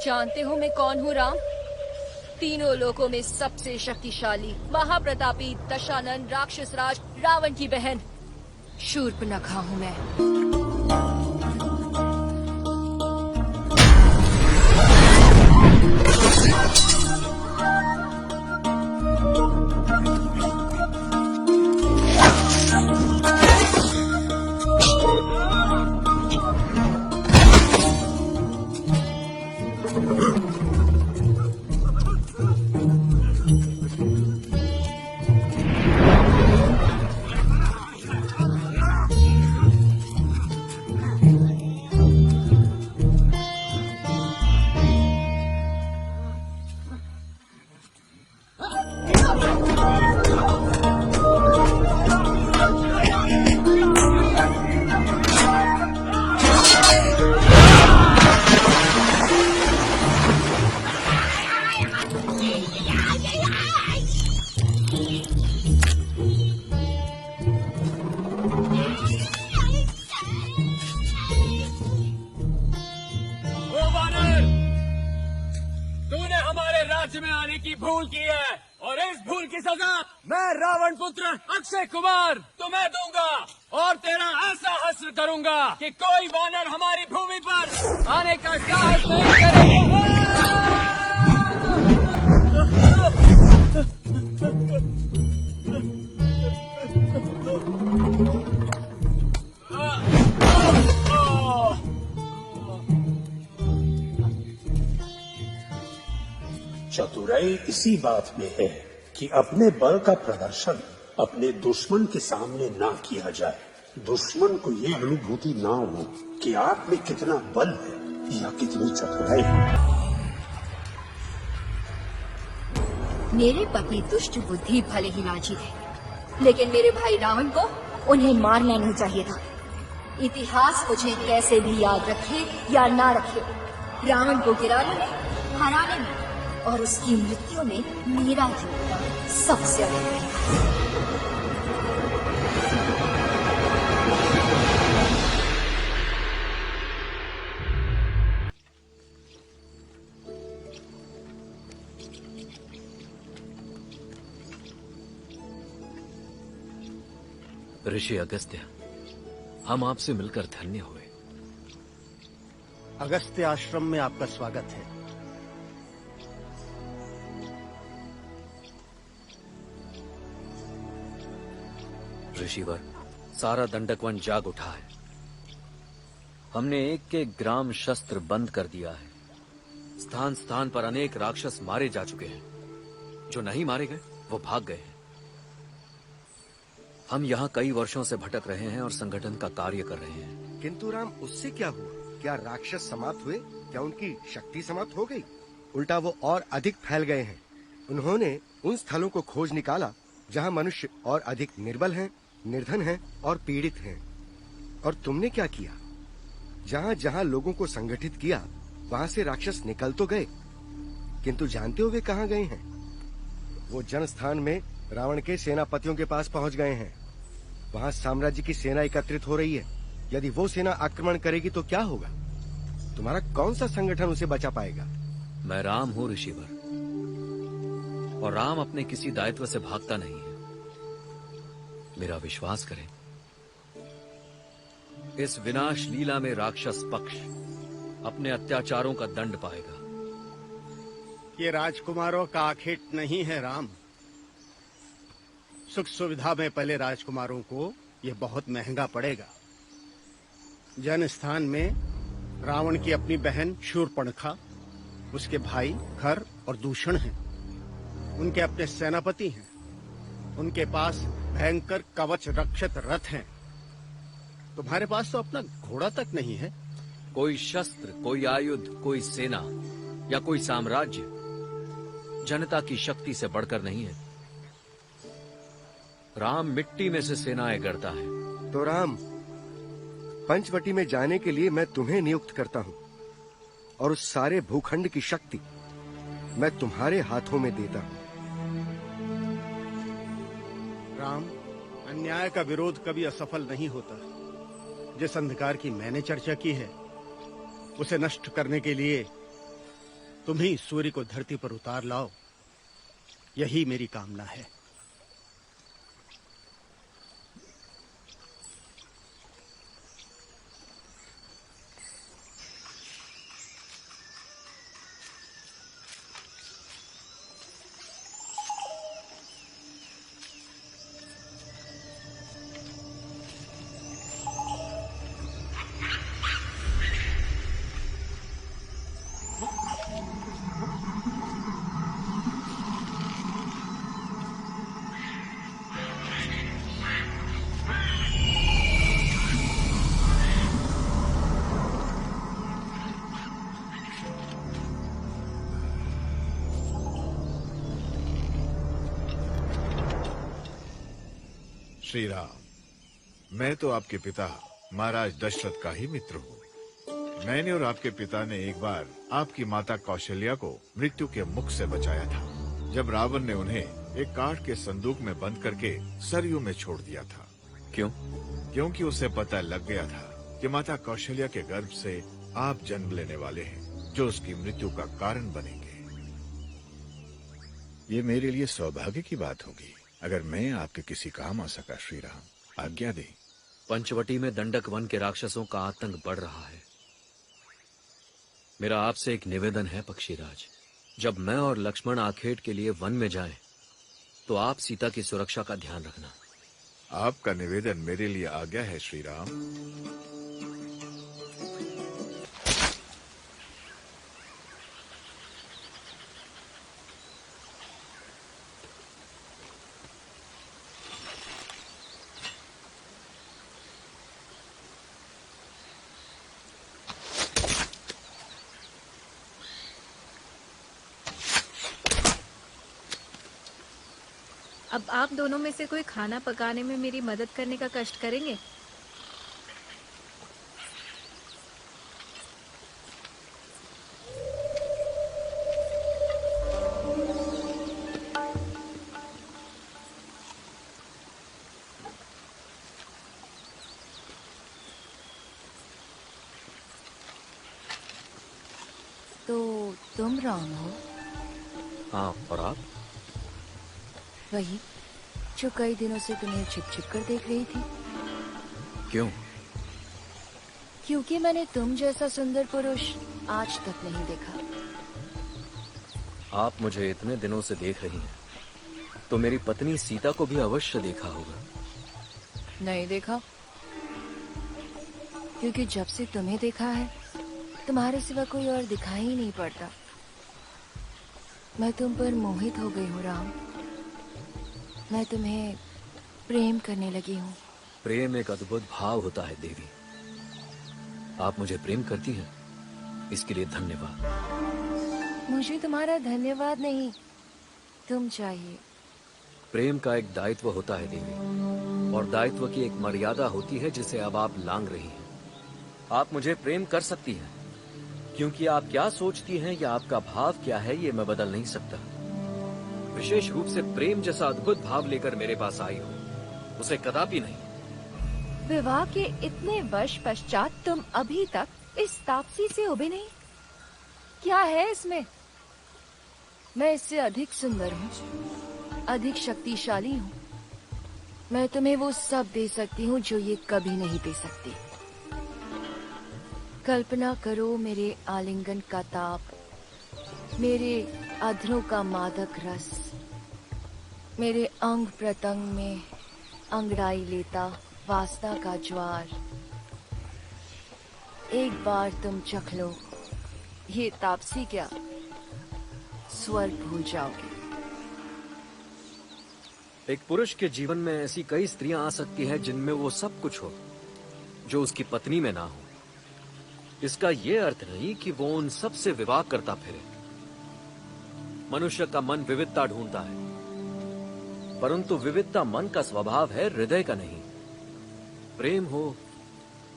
जानते हो मैं कौन हूँ राम? तीनों लोकों में सबसे शक्तिशाली महाप्रतापी दशानन राक्षस राज रावण की बहन शूर्पणखा हूँ मैं। में आने की भूल की है और इस भूल की सजा मैं रावण पुत्र अक्षय कुमार तुम्हें दूंगा और तेरा ऐसा हश्र करूंगा कि कोई वानर हमारी भूमि पर आने का साहस नहीं करेगा। चतुराई इसी बात में है कि अपने बल का प्रदर्शन अपने दुश्मन के सामने ना किया जाए। दुश्मन को ये अनुभूति ना हो कि आप में कितना बल है या कितनी चतुराई है। मेरे पति दुष्ट बुद्धि भले ही लालची थे, लेकिन मेरे भाई रावण को उन्हें मारना नहीं चाहिए था। इतिहास मुझे कैसे भी याद रखे या ना रखे, रावण को गिराने में, हराने में और उसकी मृत्यु में मेरा योगदान सबसे अधिक है। ऋषि अगस्त्य, हम आपसे मिलकर धन्य हुए। अगस्त्य आश्रम में आपका स्वागत है। ऋषिवर, सारा दंडकवन जाग उठा है। हमने एक एक ग्राम शस्त्र बंद कर दिया है। स्थान स्थान पर अनेक राक्षस मारे जा चुके हैं। जो नहीं मारे गए वो भाग गए हैं। हम यहाँ कई वर्षों से भटक रहे हैं और संगठन का कार्य कर रहे हैं। किंतु राम, उससे क्या हुआ? क्या राक्षस समाप्त हुए? क्या उनकी शक्ति समाप्त हो गई? उल्टा वो और अधिक फैल गए हैं। उन्होंने उन स्थलों को खोज निकाला जहाँ मनुष्य और अधिक निर्बल हैं, निर्धन हैं और पीड़ित हैं। और तुमने क्या किया? जहाँ जहाँ लोगों को संगठित किया वहाँ से राक्षस निकल तो गए, किंतु जानते हो वे कहाँ गए हैं? वो जनस्थान में रावण के सेनापतियों के पास पहुंच गए हैं। वहाँ साम्राज्य की सेना एकत्रित हो रही है। यदि वो सेना आक्रमण करेगी तो क्या होगा? तुम्हारा कौन सा संगठन उसे बचा पाएगा? मैं राम हूँ ऋषिवर, और राम अपने किसी दायित्व से भागता नहीं है। मेरा विश्वास करें, इस विनाश लीला में राक्षस पक्ष अपने अत्याचारों का दंड पाएगा। ये राजकुमारों का आखेट नहीं है राम। सुख सुविधा में पहले राजकुमारों को ये बहुत महंगा पड़ेगा। जनस्थान में रावण की अपनी बहन शूर्पणखा, उसके भाई खर और दूषण हैं। उनके अपने सेनापति हैं। उनके पास भयंकर कवच रक्षित रथ हैं। तुम्हारे पास तो अपना घोड़ा तक नहीं है। कोई शस्त्र, कोई आयुध, कोई सेना या कोई साम्राज्य जनता की शक्ति से बढ़कर नहीं है। राम मिट्टी में से सेनाएं गढ़ता है। तो राम, पंचवटी में जाने के लिए मैं तुम्हें नियुक्त करता हूँ और उस सारे भूखंड की शक्ति मैं तुम्हारे हाथों में देता हूँ। राम, अन्याय का विरोध कभी असफल नहीं होता। जिस अंधकार की मैंने चर्चा की है उसे नष्ट करने के लिए तुम ही सूर्य को धरती पर उतार लाओ, यही मेरी कामना है। श्री राम, मैं तो आपके पिता महाराज दशरथ का ही मित्र हूँ। मैंने और आपके पिता ने एक बार आपकी माता कौशल्या को मृत्यु के मुख से बचाया था, जब रावण ने उन्हें एक काठ के संदूक में बंद करके सरयू में छोड़ दिया था। क्यों? क्योंकि उसे पता लग गया था कि माता कौशल्या के गर्भ से आप जन्म लेने वाले हैं, जो उसकी मृत्यु का कारण बनेंगे। ये मेरे लिए सौभाग्य की बात होगी अगर मैं आपके किसी काम आ सका। श्री राम, आज्ञा दें। पंचवटी में दंडक वन के राक्षसों का आतंक बढ़ रहा है। मेरा आपसे एक निवेदन है पक्षीराज, जब मैं और लक्ष्मण आखेट के लिए वन में जाएं, तो आप सीता की सुरक्षा का ध्यान रखना। आपका निवेदन मेरे लिए आज्ञा है श्री राम। अब आप दोनों में से कोई खाना पकाने में मेरी मदद करने का कष्ट करेंगे? तो तुम राम हो? हाँ, और आप? वही जो कई दिनों से तुम्हें छिप छिप कर देख रही थी। क्यों? क्योंकि मैंने तुम जैसा सुंदर पुरुष आज तक नहीं देखा। आप मुझे इतने दिनों से देख रही हैं, तो मेरी पत्नी सीता को भी अवश्य देखा होगा। नहीं देखा, क्योंकि जब से तुम्हें देखा है तुम्हारे सिवा कोई और दिखाई ही नहीं पड़ता। मैं तुम पर मोहित हो गई हूँ राम। मैं तुम्हें प्रेम करने लगी हूँ। प्रेम एक अद्भुत भाव होता है देवी। आप मुझे प्रेम करती हैं, इसके लिए धन्यवाद। मुझे तुम्हारा धन्यवाद नहीं, तुम चाहिए। प्रेम का एक दायित्व होता है देवी, और दायित्व की एक मर्यादा होती है जिसे अब आप लांघ रही हैं। आप मुझे प्रेम कर सकती हैं, क्योंकि आप क्या सोचती हैं या आपका भाव क्या है ये मैं बदल नहीं सकता। विशेष रूप से प्रेम जैसा अद्भुत भाव लेकर मेरे पास आई हो, उसे कदापि नहीं। विवाह के इतने वर्ष पश्चात तुम अभी तक इस तापसी से उबे नहीं? क्या है इसमें? मैं इससे अधिक सुंदर हूँ, अधिक शक्तिशाली हूँ। मैं तुम्हें वो सब दे सकती हूँ जो ये कभी नहीं दे सकती। कल्पना करो मेरे आलिंगन का ताप, मेरे अधरों का मादक रस, मेरे अंग प्रत्यंग में अंगड़ाई लेता वासना का ज्वार। एक बार तुम चख लो, ये तापसी क्या, स्वर्ग भूल जाओगे। एक पुरुष के जीवन में ऐसी कई स्त्रियां आ सकती हैं जिनमें वो सब कुछ हो जो उसकी पत्नी में ना हो। इसका ये अर्थ नहीं कि वो उन सब से विवाह करता फिरे। मनुष्य का मन विविधता ढूंढता है, परंतु विविधता मन का स्वभाव है, हृदय का नहीं। प्रेम हो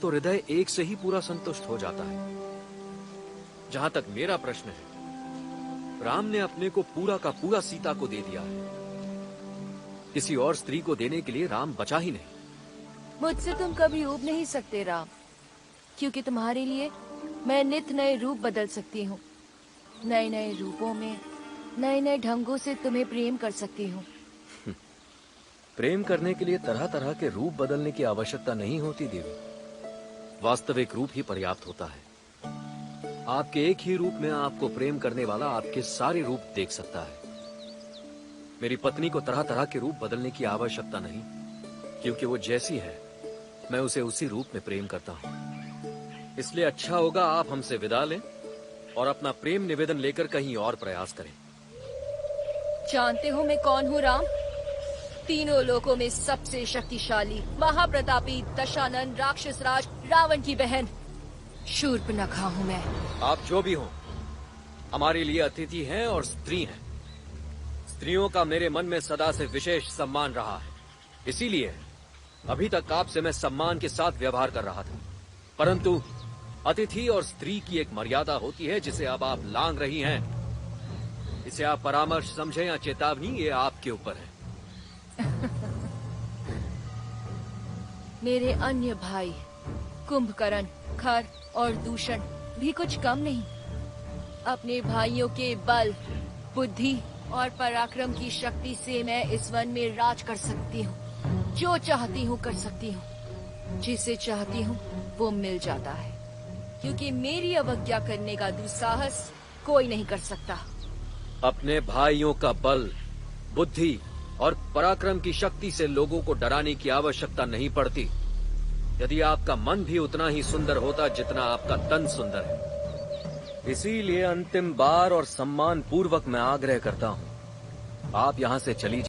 तो हृदय एक से ही पूरा संतुष्ट हो जाता है। जहां तक मेरा प्रश्न है, राम ने अपने को पूरा का पूरा सीता को दे दिया है। किसी और स्त्री को देने के लिए राम बचा ही नहीं। मुझसे तुम कभी ऊब नहीं सकते राम, क्योंकि तुम्हारे लिए मैं नित नए रूप बदल सकती हूँ। नए नए रूपों में, नए नए ढंगों से तुम्हें प्रेम कर सकती हूँ। प्रेम करने के लिए तरह तरह के रूप बदलने की आवश्यकता नहीं होती देवी। वास्तविक रूप ही पर्याप्त होता है। आपके एक ही रूप में आपको प्रेम करने वाला आपके सारे रूप देख सकता है। मेरी पत्नी को तरह तरह के रूप बदलने की आवश्यकता नहीं, क्योंकि वो जैसी है मैं उसे उसी रूप में प्रेम करता हूँ। इसलिए अच्छा होगा आप हमसे विदा लें और अपना प्रेम निवेदन लेकर कहीं और प्रयास करें। जानते हो मैं कौन हूँ राम? तीनों लोकों में सबसे शक्तिशाली, महाप्रतापी दशानन राक्षस राज रावण की बहन शूर्पणखा हूँ मैं। आप जो भी हो, हमारे लिए अतिथि हैं और स्त्री हैं। स्त्रियों का मेरे मन में सदा से विशेष सम्मान रहा है, इसीलिए अभी तक आपसे मैं सम्मान के साथ व्यवहार कर रहा था। परंतु अतिथि और स्त्री की एक मर्यादा होती है जिसे अब आप लांघ रही हैं। इसे आप परामर्श समझें या चेतावनी, ये आपके ऊपर है। मेरे अन्य भाई कुंभकर्ण, खर और दूषण भी कुछ कम नहीं। अपने भाइयों के बल, बुद्धि और पराक्रम की शक्ति से मैं इस वन में राज कर सकती हूँ। जो चाहती हूँ कर सकती हूँ। जिसे चाहती हूँ वो मिल जाता है, क्योंकि मेरी अवज्ञा करने का दुस्साहस कोई नहीं कर सकता। अपने भाइयों का बल, बुद्धि और पराक्रम की शक्ति से लोगों को डराने की आवश्यकता नहीं पड़ती। यदि आपका मन भी उतना ही सुंदर होता जितना आपका तन सुंदर है। इसीलिए अंतिम बार और सम्मान पूर्वक मैं आग्रह करता हूँ, आप यहाँ से चली